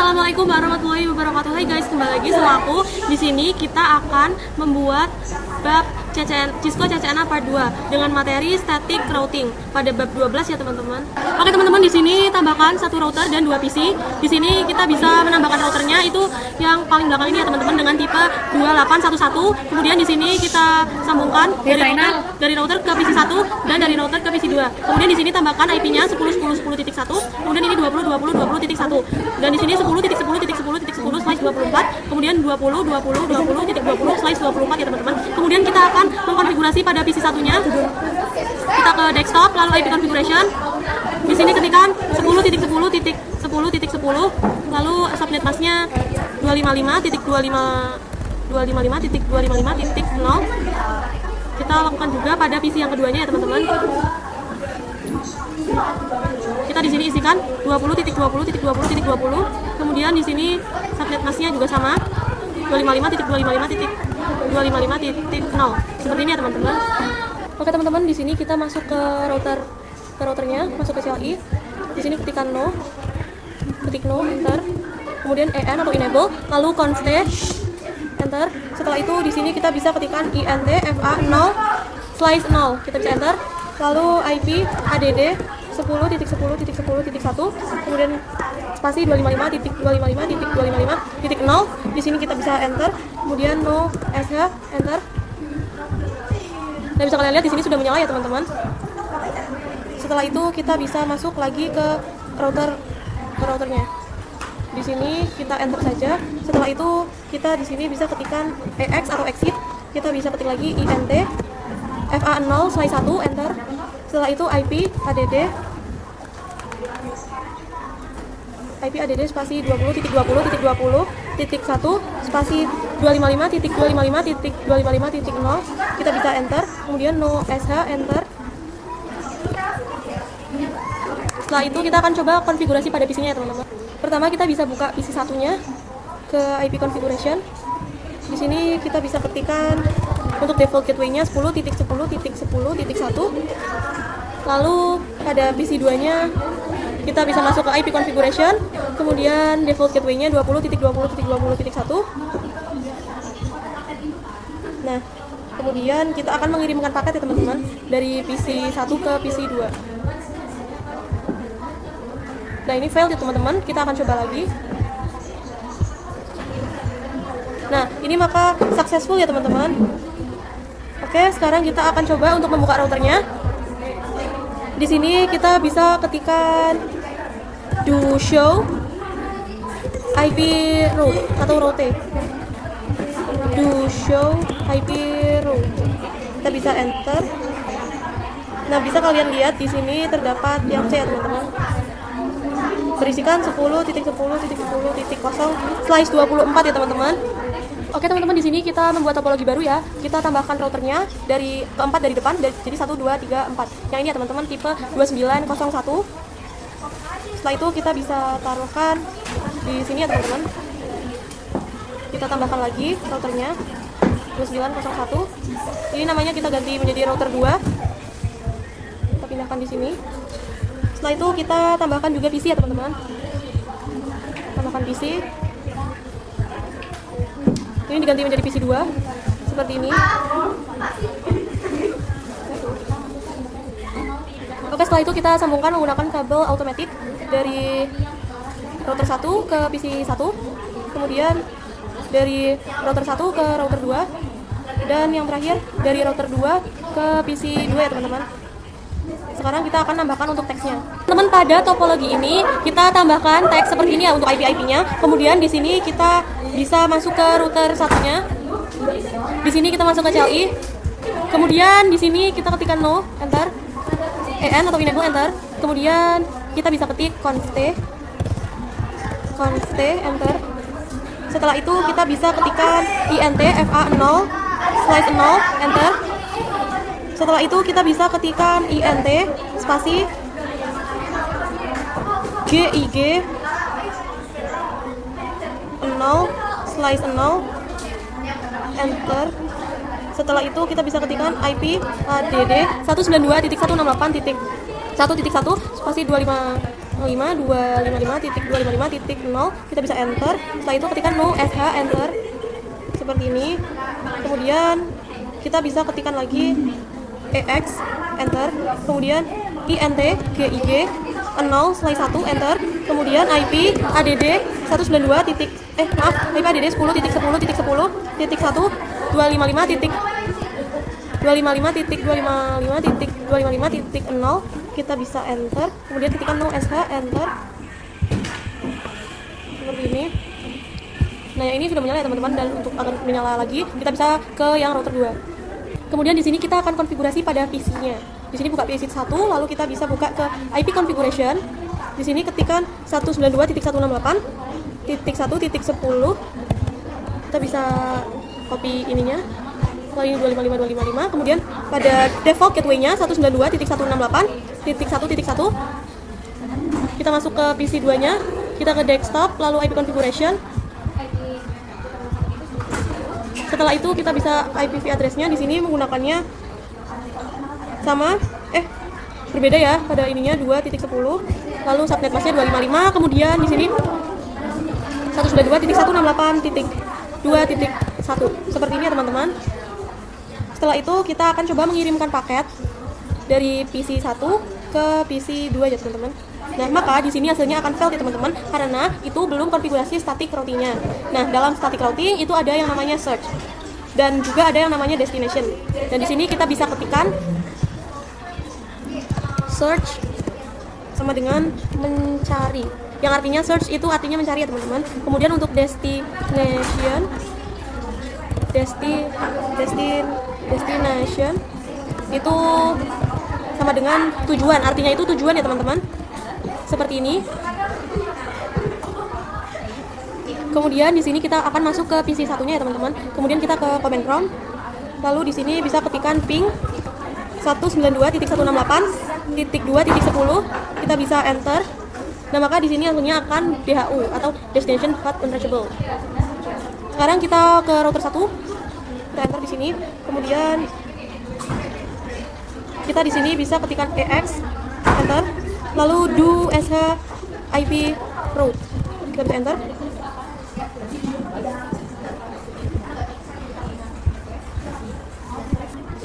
Assalamualaikum warahmatullahi wabarakatuh. Hai guys, kembali lagi sama aku. Di sini kita akan membuat bab Cisco CCNA part 2 dengan materi static routing pada bab 12 ya teman-teman. Oke teman-teman, di sini tambahkan satu router dan 2 PC. Di sini kita bisa menambahkan routernya itu yang paling belakang ini ya teman-teman dengan tipe 2811. Kemudian di sini kita sambungkan dari router ke PC 1 dan dari router ke PC 2. Kemudian di sini tambahkan IP-nya 10.10.10.1. Kemudian ini 20.20.20.1 dan di sini 10.10.10.10/24. Kemudian 20.20.20.20/24 ya teman-teman. Kemudian kita akan mengkonfigurasi pada PC satunya. Kita ke desktop lalu IP configuration. Di sini ketikkan 10.10.10.10 lalu subnet masknya 255.255.255.0. Kita lakukan juga pada PC yang keduanya ya teman-teman. Kita di sini isikan 20.20.20.20. Kemudian di sini subnet masknya juga sama 255.255.255.0. Seperti ini ya teman-teman. Oke teman-teman, di sini kita masuk ke routernya, masuk ke CLI. Di sini ketikkan no, ketik no, enter. Kemudian en atau enable, lalu const enter. Setelah itu di sini kita bisa ketikkan int fa0/0. Kita bisa enter. Lalu IP add 10.10.10.1, kemudian spasi 255.255.255.0. Di sini kita bisa enter. Kemudian no sh enter. Dan bisa kalian lihat di sini sudah menyala ya teman-teman. Setelah itu kita bisa masuk lagi ke routernya. Di sini kita enter saja. Setelah itu kita di sini bisa ketikkan ex atau exit. Kita bisa ketik lagi int fa0/1 enter. Setelah itu IP add spasi 20.20.20.1 spasi 255.255.255.0. Kita bisa enter. Kemudian no sh enter. Setelah itu kita akan coba konfigurasi pada PC-nya ya teman-teman. Pertama kita bisa buka PC satunya ke IP configuration. Di sini kita bisa ketikkan untuk default gateway-nya 10.10.10.1. Lalu pada PC 2-nya kita bisa masuk ke IP configuration, kemudian default gateway-nya 20.20.20.1. Nah, kemudian kita akan mengirimkan paket ya teman-teman dari PC 1 ke PC 2. Nah, ini failed ya teman-teman, kita akan coba lagi. Nah, ini maka successful ya teman-teman. Oke, sekarang kita akan coba untuk membuka routernya. Di sini kita bisa ketikkan do show IP route atau route. Do show IP route. Kita bisa enter. Nah, bisa kalian lihat di sini terdapat yang C ya teman-teman. Berisikan 10.10.10.0/24 ya teman-teman. Oke teman-teman, di sini kita membuat topologi baru ya. Kita tambahkan routernya dari keempat dari depan, jadi 1, 2, 3, 4. Yang ini ya teman-teman, tipe 2901. Setelah itu kita bisa taruhkan di sini ya teman-teman. Kita tambahkan lagi routernya 2901. Ini namanya kita ganti menjadi router 2. Kita pindahkan di sini. Setelah itu kita tambahkan juga PC ya teman-teman. Tambahkan PC. Ini diganti menjadi PC 2 seperti ini. Oke, setelah itu kita sambungkan menggunakan kabel automatic dari router 1 ke PC 1, kemudian dari router 1 ke router 2, dan yang terakhir dari router 2 ke PC 2 ya teman-teman. Sekarang kita akan tambahkan untuk teksnya. Teman, pada topologi ini kita tambahkan teks seperti ini ya untuk IP-IP-nya. Kemudian di sini kita bisa masuk ke router satunya. Di sini kita masuk ke CLI. Kemudian di sini kita ketikkan no, enter. En atau enable, enter. Kemudian kita bisa ketik const, enter. Setelah itu kita bisa ketikkan int fa0/0, enter. Setelah itu kita bisa ketikkan int spasi gig 0/0, enter. Setelah itu kita bisa ketikkan IP add 192.168.1.1 spasi 255 255.255.0 kita bisa enter. Setelah itu ketikkan no sh enter seperti ini. Kemudian kita bisa ketikkan lagi ex enter, kemudian int gig 0 slide 1 enter, kemudian ip add 192 titik ip add 10.10.10.1 255.255.255.0 kita bisa enter, kemudian ketikkan no sh enter seperti ini. Nah, yang ini sudah menyala ya teman-teman, dan untuk agar menyala lagi kita bisa ke yang router 2. Kemudian di sini kita akan konfigurasi pada PC-nya. Di sini buka PC 1, lalu kita bisa buka ke IP configuration. Di sini ketikkan 192.168.1.10. Kita bisa copy ininya. Lalu ini 255.255. Kemudian pada default gateway-nya 192.168.1.1. Kita masuk ke PC 2-nya, kita ke desktop, lalu IP configuration. Setelah itu kita bisa IPv address-nya di sini menggunakannya sama berbeda ya, pada ininya 2.10, lalu subnet masknya 255, kemudian di sini 192.168.2.1 seperti ini ya teman-teman. Setelah itu kita akan coba mengirimkan paket dari PC 1 ke PC 2 ya teman-teman. Nah, maka di sini hasilnya akan fail ya teman-teman, karena itu belum konfigurasi static routing-nya. Nah, dalam static routing itu ada yang namanya search dan juga ada yang namanya destination. Dan di sini kita bisa ketikkan search sama dengan mencari. Yang artinya search itu artinya mencari ya teman-teman. Kemudian untuk destination itu sama dengan tujuan. Artinya itu tujuan ya teman-teman. Seperti ini. Kemudian di sini kita akan masuk ke PC satunya ya teman-teman. Kemudian kita ke command prompt. Lalu di sini bisa ketikkan ping 192.168.2.10. Kita bisa enter. Nah, maka di sini hasilnya akan DHU atau destination hot unreachable. Sekarang kita ke router 1. Kita enter di sini. Kemudian kita di sini bisa ketikkan ex enter. Lalu do sh ip route. Kita bisa enter.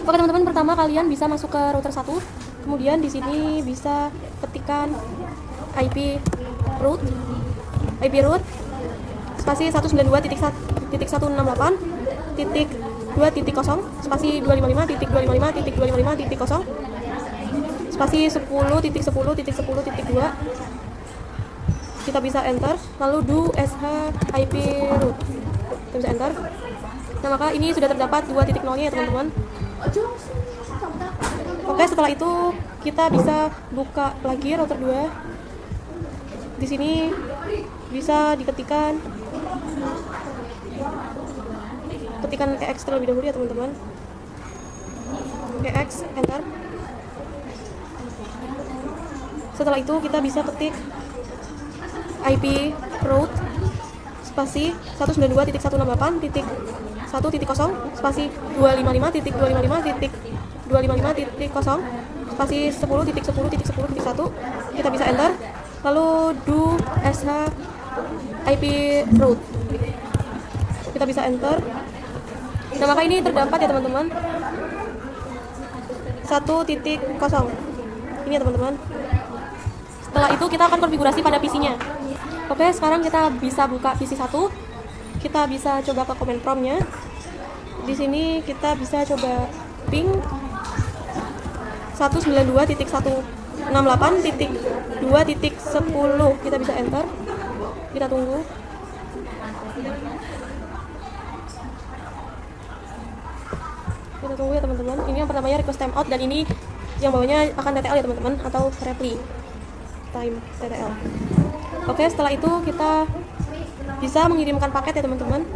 Oke teman-teman, pertama kalian bisa masuk ke router 1. Kemudian di sini bisa ketikkan IP route spasi 192.168.2.0 spasi 255.255.255.0 spasi 10.10.10.2. Kita bisa enter, lalu do sh ip route. Kita bisa enter. Nah, maka ini sudah terdapat 2.0-nya ya teman-teman. Oke, setelah itu kita bisa buka lagi router 2. Di sini bisa diketikkan EX terlebih dahulu ya teman-teman. EX enter. Setelah itu kita bisa ketik IP route spasi 192.168.1.0 spasi 255.255.255.0 spasi 10.10.10.1. Kita bisa enter, lalu do sh IP route. Kita bisa enter. Nah, maka ini terdapat ya teman-teman 1.0 ini ya teman-teman. Setelah itu kita akan konfigurasi pada PC-nya. Oke, sekarang kita bisa buka PC 1. Kita bisa coba ke command prompt-nya. Di sini kita bisa coba ping 192.168.2.10. Kita bisa enter. Kita tunggu. Kita tunggu ya teman-teman. Ini yang pertamanya request timeout, dan ini yang bawahnya akan TTL ya teman-teman, atau reply time TTL. Oke, setelah itu kita bisa mengirimkan paket ya teman-teman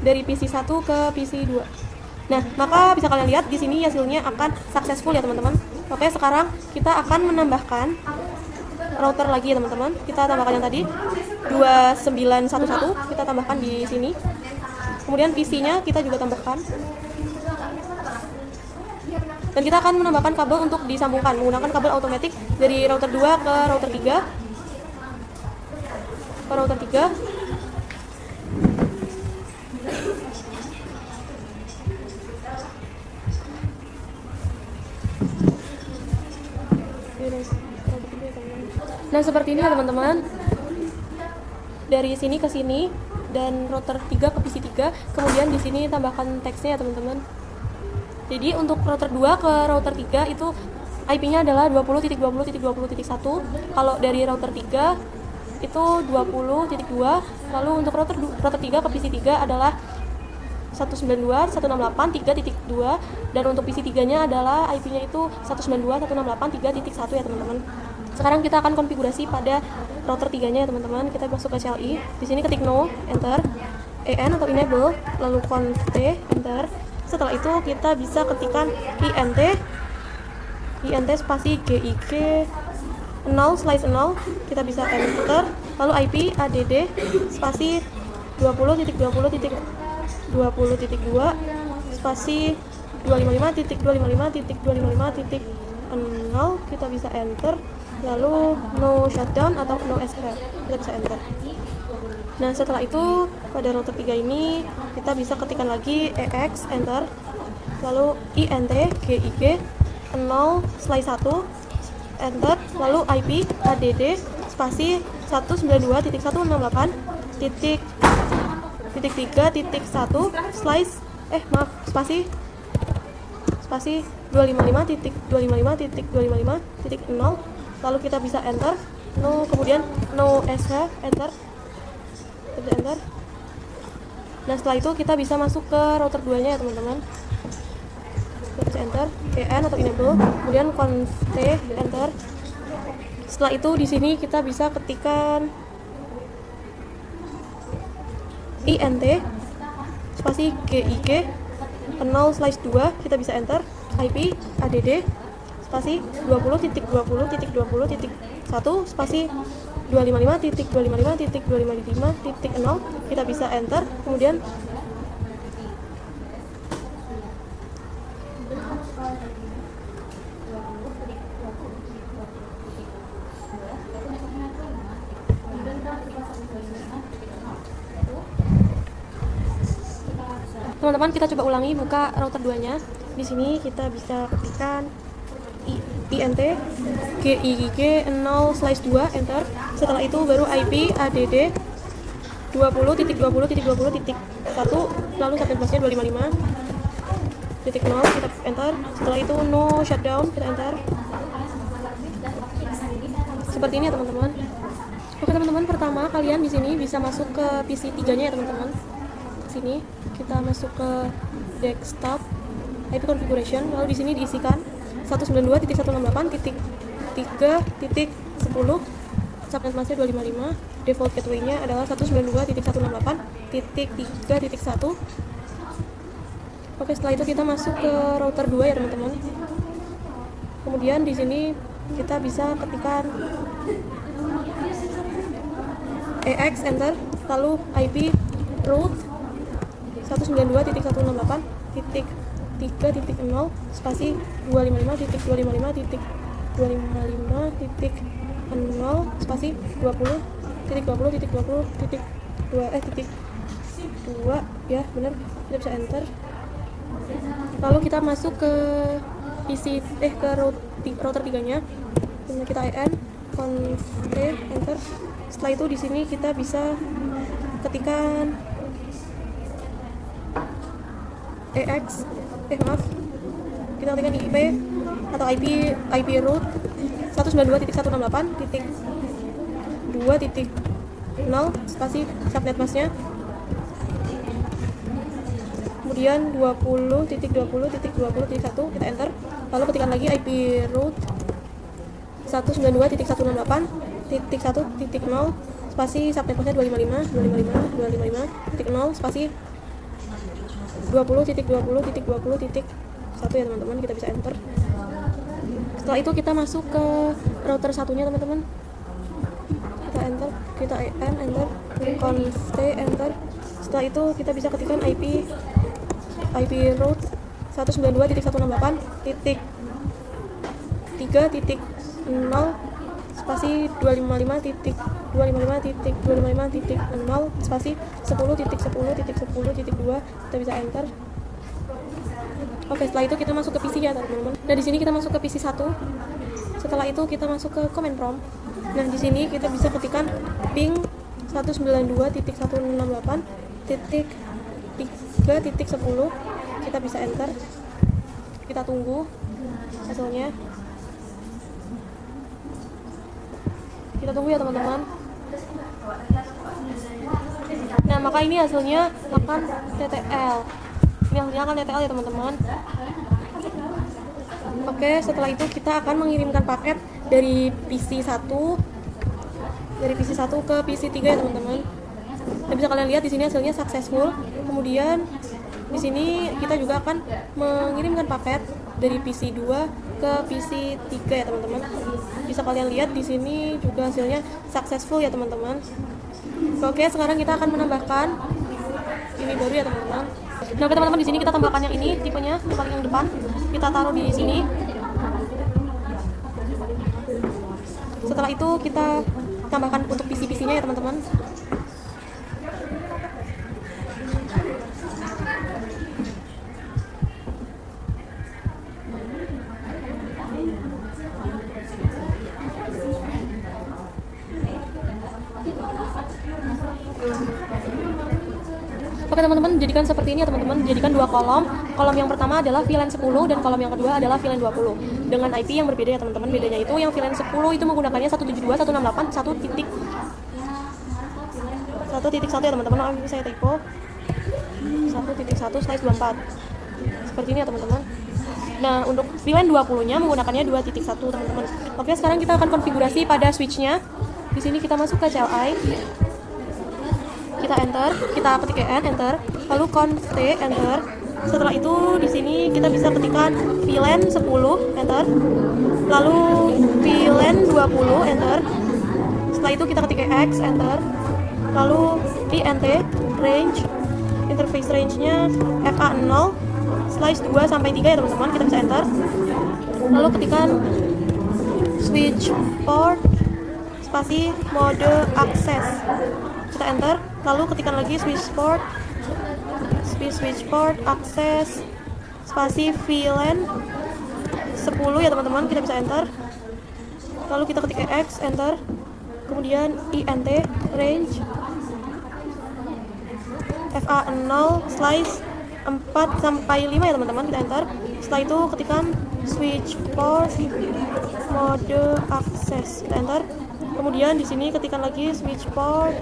dari PC 1 ke PC 2. Nah, maka bisa kalian lihat di sini hasilnya akan successful ya teman-teman. Oke, sekarang kita akan menambahkan router lagi ya teman-teman. Kita tambahkan yang tadi 2911, kita tambahkan di sini. Kemudian PC-nya kita juga tambahkan. Dan kita akan menambahkan kabel untuk disambungkan menggunakan kabel automatic dari router 2 ke router 3. ke router 3. Nah, seperti ini ya teman-teman. Dari sini ke sini dan router 3 ke PC 3. Kemudian di sini tambahkan teksnya ya teman-teman. Jadi untuk router 2 ke router 3 itu IP-nya adalah 20.20.20.1. Kalau dari router 3 itu 20.2. Lalu untuk router 3 ke PC 3 adalah 192.168.3.2 dan untuk PC 3-nya adalah IP-nya itu 192.168.3.1 ya teman-teman. Sekarang kita akan konfigurasi pada router 3-nya ya teman-teman. Kita masuk ke CLI. Di sini ketik no, enter, en atau enable, lalu conf t, enter. Setelah itu kita bisa ketikkan int spasi gig 0/0, kita bisa enter, lalu IP add spasi 20.20.20.2 spasi 255.255.255.0, kita bisa enter, lalu no shutdown atau no SH, kita bisa enter. Nah, setelah itu pada router 3 ini kita bisa ketikkan lagi EX, enter, lalu INT GIG 0/1, enter, lalu IP ADD spasi 192.168.3.1 spasi 255.255.255.0, lalu kita bisa enter, no, kemudian no SH, enter, kita bisa enter. Nah, setelah itu kita bisa masuk ke router 2 nya ya teman-teman. Kita bisa enter en atau enable, kemudian conf t, enter. Setelah itu di sini kita bisa ketikkan int spasi gig 0/2, kita bisa enter, IP add spasi 20.20.20.1 spasi 255.255.255.0, kita bisa enter, kemudian teman-teman kita coba ulangi buka router 2 nya. Di sini kita bisa ketikkan int gig 0/2, enter. Setelah itu baru IP add 20.20.20.1, lalu subnet masknya 255.0, kita enter. Setelah itu no shutdown, kita enter. Seperti ini ya teman-teman. Oke teman-teman, pertama kalian di sini bisa masuk ke PC 3-nya ya teman-teman. Sini kita masuk ke desktop IP configuration, lalu di sini diisikan 192.168.3.10, subnet masknya 255, default gateway-nya adalah 192.168.3.1. Oke, setelah itu kita masuk ke router 2 ya teman-teman. Kemudian di sini kita bisa ketikkan EX, enter, lalu IP root 192.168.3.0 spasi 255.255.255.0 spasi 20.20.20.2 ya benar, kita bisa enter. Lalu kita masuk ke PC ke router 3-nya. Kita en conf t, enter. Setelah itu di sini kita bisa ketikkan EX, kita ketikkan IP atau IP root 192.168.2.0 spasi subnet masknya, kemudian 20.20.20.1, kita enter. Lalu ketikkan lagi IP root 192.168.1.0 spasi subnet masknya 255.255.255.0 spasi 20.20.20.1 ya teman-teman, kita bisa enter. Setelah itu kita masuk ke router 1-nya teman-teman. Kita enter, kita en, enter, conf t, enter. Setelah itu kita bisa ketikkan IP root 192.168.3.0 spasi 255.255.255.0 spasi 10.10.10.2 kita bisa enter. Oke, setelah itu kita masuk ke PC ya teman-teman. Nah di sini kita masuk ke PC 1. Setelah itu kita masuk ke command prompt. Nah di sini kita bisa ketikkan ping 192.168.3.10. Kita bisa enter. Kita tunggu hasilnya. Kita tunggu ya teman-teman. Nah maka ini hasilnya akan TTL. Ini hasilnya akan TTL ya teman-teman. Oke, setelah itu kita akan mengirimkan paket dari PC 1 ke PC 3 ya teman-teman. Dan bisa kalian lihat di sini hasilnya successful. Kemudian di sini kita juga akan mengirimkan paket dari PC 2 ke PC 3 ya teman-teman. Bisa kalian lihat di sini juga hasilnya successful ya teman-teman. Oke, sekarang kita akan menambahkan ini baru ya teman-teman. Nah, oke teman-teman, di sini kita tambahkan yang ini tipenya yang paling yang depan. Kita taruh di sini. Setelah itu kita tambahkan untuk PC-PC-nya ya teman-teman. Oke teman-teman, jadikan seperti ini ya teman-teman. Jadikan dua kolom. Kolom yang pertama adalah VLAN 10 dan kolom yang kedua adalah VLAN 20. Dengan IP yang berbeda ya teman-teman. Bedanya itu yang VLAN 10 itu menggunakannya 172.168.1.1 ya teman-teman. Maaf saya typo. 1.1/24. Seperti ini ya teman-teman. Nah, untuk VLAN 20-nya menggunakannya 2.1 teman-teman. Oke, sekarang kita akan konfigurasi pada switch-nya. Di sini kita masuk ke CLI. Kita enter, kita ketik enter, lalu conf t enter. Setelah itu di sini kita bisa ketikkan VLAN 10 enter, lalu VLAN 20 enter. Setelah itu kita ketik x enter, lalu int range, interface range-nya FA0 slice 2 sampai 3 ya teman-teman. Kita bisa enter, lalu ketikkan switch port spasi mode akses. Kita enter, lalu ketikkan lagi switch port akses spasi VLAN 10 ya teman-teman. Kita bisa enter, lalu kita ketik x enter, kemudian int range FA0 slice 4 sampai 5 ya teman-teman. Kita enter. Setelah itu ketikkan switch port mode akses. Kita enter. Kemudian di sini ketikkan lagi switch port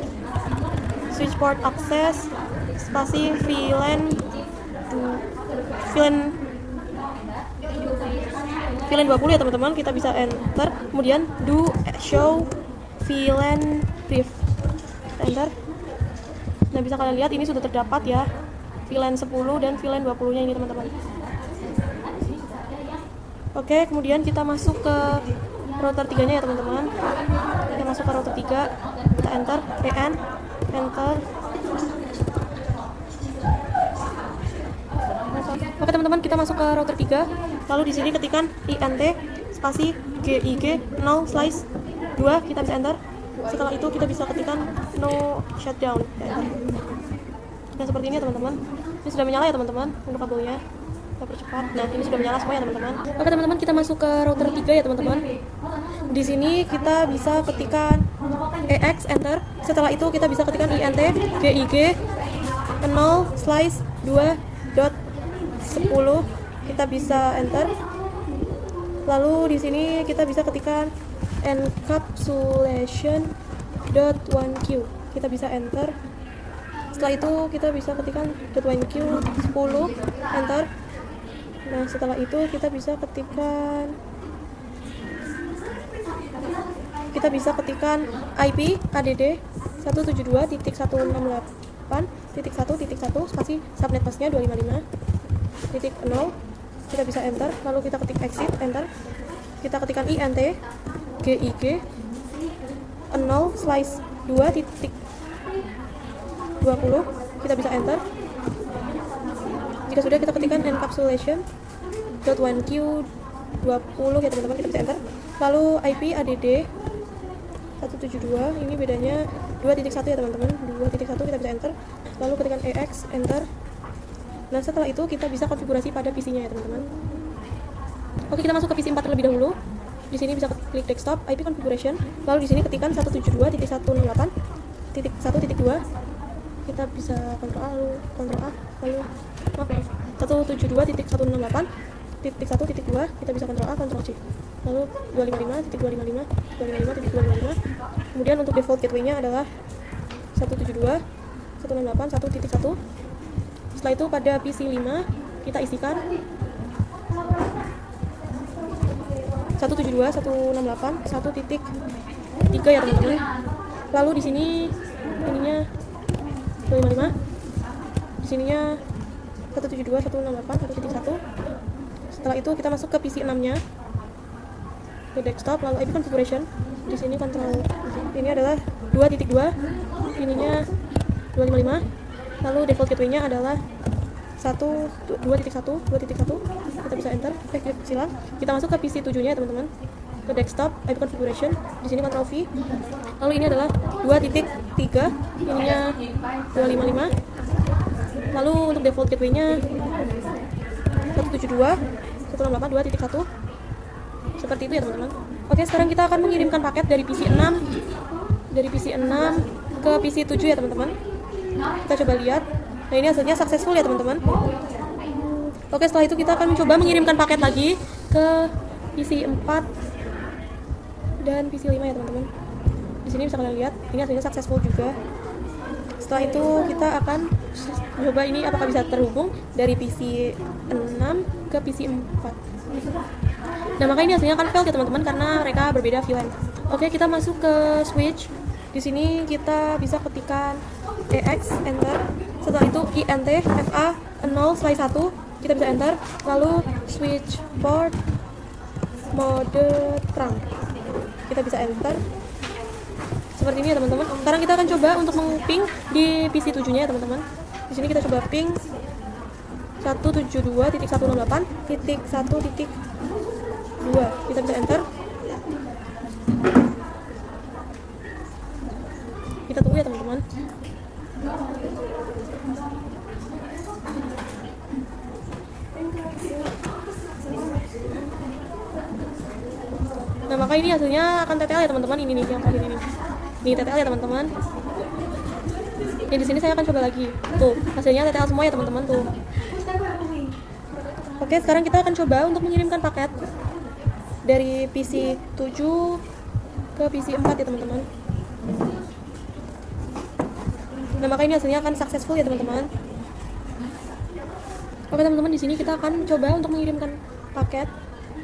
akses spasi VLAN 20 ya teman-teman. Kita bisa enter, kemudian do show VLAN brief. Enter. Nah, bisa kalian lihat ini sudah terdapat ya VLAN 10 dan VLAN 20 nya ini teman-teman. Oke, kemudian kita masuk ke router 3 nya ya teman-teman. Kita masuk ke router 3, kita enter enter. Oke teman-teman, kita masuk ke router 3. Lalu di sini ketikkan int spasi gig 0 slice 2. Kita bisa enter. Setelah itu kita bisa ketikkan no shutdown. Nah, seperti ini ya teman-teman. Ini sudah menyala ya teman-teman untuk kabelnya. Kita percepat. Nah, ini sudah menyala semua ya teman-teman. Oke teman-teman, kita masuk ke router 3 ya teman-teman. Di sini kita bisa ketikkan ex enter. Setelah itu kita bisa ketikkan int gig 0 slice 2.10. Kita bisa enter. Lalu di sini kita bisa ketikkan encapsulation.1q. Kita bisa enter. Setelah itu kita bisa ketikkan .1q 10 enter. Nah, setelah itu kita bisa ketikkan IP add 172.168.1.1 spasi subnet masknya 255.0. Kita bisa enter, lalu kita ketik exit enter. Kita ketikkan int gig 0 slice 2.20. Kita bisa enter. Jika sudah, kita ketikkan encapsulation.1q 20 ya teman-teman. Kita bisa enter. Lalu IP add 172, ini bedanya 2.1 ya teman-teman. 2.1 kita bisa enter, lalu ketikkan EX, enter. Nah setelah itu kita bisa konfigurasi pada PC-nya ya teman-teman. Oke, kita masuk ke PC 4 terlebih dahulu. Di sini bisa klik desktop, IP configuration, lalu di sini ketikkan 172.168.1.2. Kita bisa Ctrl A, lalu maaf 172.168.1.2, kita bisa Ctrl A, Ctrl C, lalu 255.255.255.255. Kemudian untuk default gateway-nya adalah 172.168.1.1. Setelah itu pada PC 5 kita isikan 172.168.1.3 ya teman-teman. Lalu di sini ininya 255, di sininya 172.168.1.1. Setelah itu kita masuk ke PC 6-nya, ke desktop, lalu IP configuration. Di sini kontrol ini adalah 2.2, ininya 255. Lalu default gateway-nya adalah 2.1, kita bisa enter, silang. Kita masuk ke PC 7-nya ya teman-teman, ke desktop, IP configuration. Di sini Ctrl V. Lalu ini adalah 2.3, ininya 255. Lalu untuk default gateway-nya 172.168.2.1. Seperti itu ya teman-teman. Oke, sekarang kita akan mengirimkan paket dari PC 6 ke PC 7 ya teman-teman. Kita coba lihat. Nah, ini hasilnya successful ya teman-teman. Oke, setelah itu kita akan mencoba mengirimkan paket lagi ke PC 4 dan PC 5 ya teman-teman. Di sini bisa kalian lihat, ini hasilnya successful juga. Setelah itu kita akan coba ini apakah bisa terhubung dari PC 6 ke PC 4. Nah, maka ini hasilnya akan fail ya teman-teman karena mereka berbeda VLAN. Oke, kita masuk ke switch. Di sini kita bisa ketikkan EX, enter. Setelah itu INT FA 0/1, kita bisa enter. Lalu switch port mode trunk, kita bisa enter. Seperti ini ya teman-teman. Sekarang kita akan coba untuk meng-ping di PC 7-nya ya teman-teman. Di sini kita coba ping 172.168.1.2. Kita bisa enter. Kita tunggu ya teman-teman. Nah, maka ini hasilnya akan TTL ya teman-teman. Ini nih yang terakhir ini. Ini TTL ya teman-teman. Yang di sini saya akan coba lagi. Tuh, hasilnya TTL semua ya teman-teman tuh. Oke, sekarang kita akan coba untuk mengirimkan paket dari PC 7 ke PC 4 ya teman-teman. Nah, maka ini hasilnya akan successful ya teman-teman. Oke teman-teman, di sini kita akan coba untuk mengirimkan paket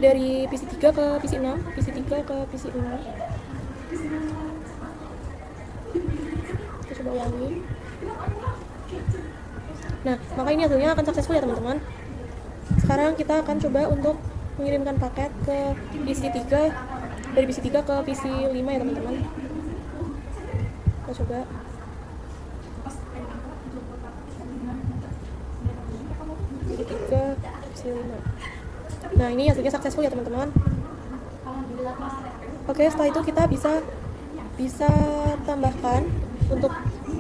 dari PC 3 ke PC 6, PC 3 ke PC 6. Kita coba ulangi. Nah, maka ini hasilnya akan successful ya teman-teman. Sekarang kita akan coba untuk mengirimkan paket ke PC 3, dari PC 3 ke PC 5 ya teman-teman. Kita coba. PC 3, PC 5. Nah, ini hasilnya successful ya teman-teman. Oke, setelah itu kita bisa tambahkan untuk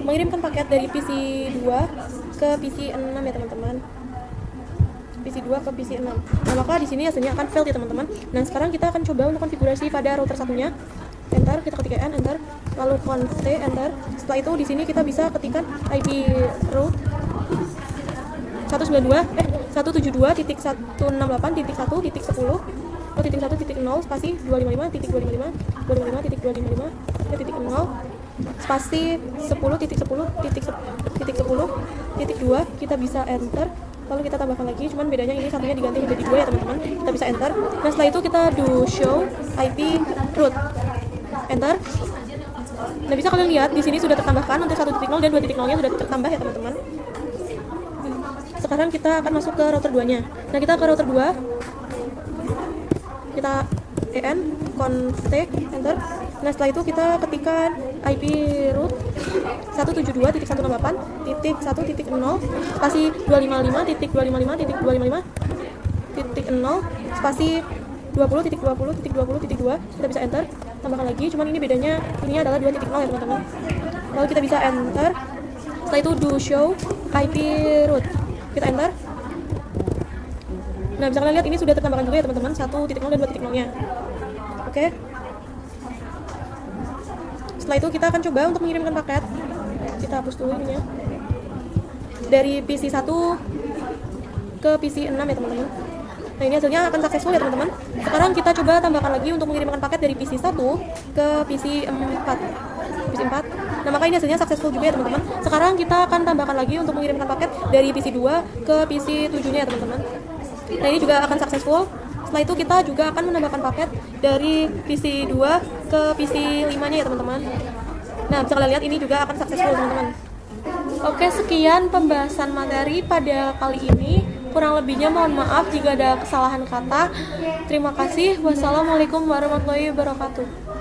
mengirimkan paket dari PC 2 ke PC 6 ya teman-teman. PC 2 ke PC 6. Nah, maka di sini hasilnya akan fail ya teman-teman. Nah, sekarang kita akan coba untuk konfigurasi pada router satunya. Enter, kita ketikkan enter, lalu const enter. Setelah itu di sini kita bisa ketikkan IP root 172.168.1.10.1.0 spasi 255.255.255.255.0 spasi 10.10.10.2. Kita bisa enter, lalu kita tambahkan lagi, cuman bedanya ini satunya diganti menjadi 2 ya teman-teman. Kita bisa enter. Nah, setelah itu kita do show IP root, enter. Nah, bisa kalian lihat di sini sudah tertambahkan untuk 1.0 dan 2.0-nya sudah tertambah ya teman-teman. Sekarang kita akan masuk ke router 2-nya. Nah, kita ke router 2. Kita en config enter. Nah, setelah itu kita ketikkan IP root 172.168.1.0 spasi 255.255.255.0 spasi 20.20.20.2. Kita bisa enter. tambahkan lagi, cuman ini bedanya ininya adalah 2.0 ya teman-teman. Lalu kita bisa enter. Setelah itu do show IP root, kita enter. Nah, bisa kalian lihat ini sudah tertambahkan juga ya teman-teman, 1.0 dan 2.0 nya. Oke. Setelah itu kita akan coba untuk mengirimkan paket. Kita hapus dulu ininya. Dari PC 1 ke PC 6 ya teman-teman. Nah, ini hasilnya akan successful ya teman-teman. Sekarang kita coba tambahkan lagi untuk mengirimkan paket dari PC 1 ke PC 4. PC 4. Nah, maka ini hasilnya successful juga ya teman-teman. Sekarang kita akan tambahkan lagi untuk mengirimkan paket dari PC 2 ke PC 7-nya ya teman-teman. Nah, ini juga akan successful. Setelah itu kita juga akan menambahkan paket dari PC 2 ke PC 5-nya ya teman-teman. Nah, bisa kalian lihat ini juga akan successful teman-teman. Oke, sekian pembahasan materi pada kali ini. Kurang lebihnya mohon maaf jika ada kesalahan kata. Terima kasih. Wassalamualaikum warahmatullahi wabarakatuh.